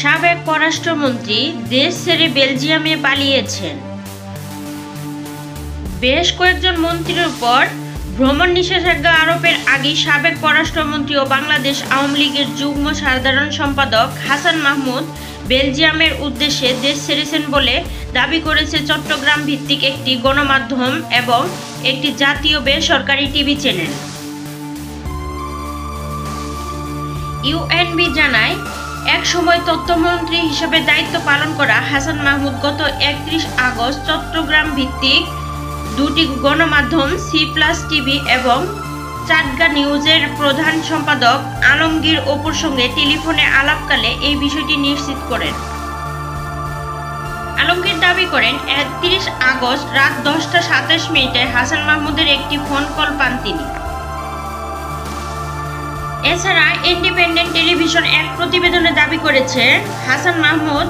সাবেক পররাষ্ট্রমন্ত্রী দেশ ছেড়ে বেলজিয়ামে পালিয়েছেন। বেশ কয়েকজন মন্ত্রীর উপর ভ্রমণ নিষেধাজ্ঞা আরোপের আগে সাবেক পররাষ্ট্রমন্ত্রী ও বাংলাদেশ আওয়ামী লীগের যুগ্ম সাধারণ সম্পাদক হাসান মাহমুদ বেলজিয়ামের উদ্দেশ্যে দেশ ছেড়েছেন বলে দাবি করেছে চট্টগ্রাম ভিত্তিক একটি গণমাধ্যম এবং একটি জাতীয় বেসরকারি টিভি চ্যানেল। ইউএনবি জানায়, এক সময় তথ্যমন্ত্রী হিসেবে দায়িত্ব পালন করা হাসান মাহমুদ গত 31 আগস্ট চট্টগ্রাম ভিত্তিক দুটি গণমাধ্যম সি+ টিভি এবং চাটগা নিউজের প্রধান সম্পাদক আলমগীর অপুর সঙ্গে টেলিফোনে আলাপকালে এই বিষয়টি নিশ্চিত করেন। আলমগীর দাবি করেন, 31 আগস্ট রাত 10টা 27 হাসান মাহমুদের একটি ফোন কল পান তিনি। এছাড়া ইন্ডিপেন্ডেন্ট টেলিভিশন এক প্রতিবেদনে দাবি করেছে, হাসান মাহমুদ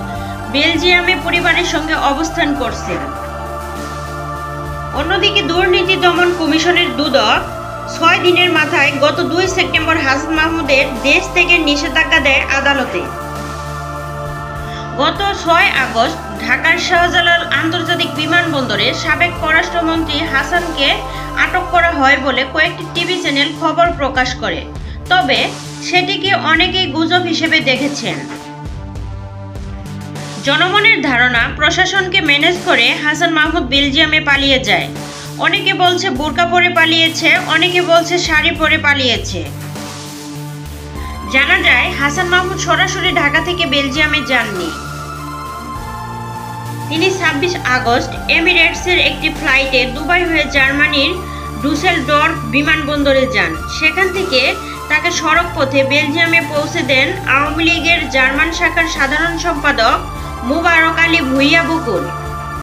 বেলজিয়ামে পরিবারের সঙ্গে অবস্থান করছেন। অন্যদিকে দুর্নীতি দমন কমিশনের দুদক 6 দিনের মাথায় গত 2 সেপ্টেম্বর হাসান মাহমুদের দেশ থেকে নিষেধাজ্ঞা দেয় আদালতে। গত 6 আগস্ট ঢাকার শাহজালাল আন্তর্জাতিক বিমানবন্দরে সাবেক পররাষ্ট্রমন্ত্রী হাসানকে আটক করা হয় বলে কয়েকটি টিভি চ্যানেল খবর প্রকাশ করে, তবে সেটিকে অনেকেই গুজব হিসেবে দেখেছেন। জনমনের ধারণা, প্রশাসনকে ম্যানেজ করে হাসান মাহমুদ বেলজিয়ামে পালিয়ে যায়। অনেকে বলছে বোরকা পরে পালিয়েছে, অনেকে বলছে শাড়ি পরে পালিয়েছে। জানা যায়, হাসান মাহমুদ সরাসরি ঢাকা থেকে বেলজিয়ামে যাননি। তিনি 26 আগস্ট এমিরেটসের একটি ফ্লাইটে দুবাই হয়ে জার্মানির ডুসেলডর্ফ বিমানবন্দরে যান। সেখান থেকে তাকে সড়ক পথে বেলজিয়ামে পৌঁছে দেন আওয়ামী লীগের জার্মান শাখার সাধারণ সম্পাদক মোবারক আলী ভূঁইয়া বকুল।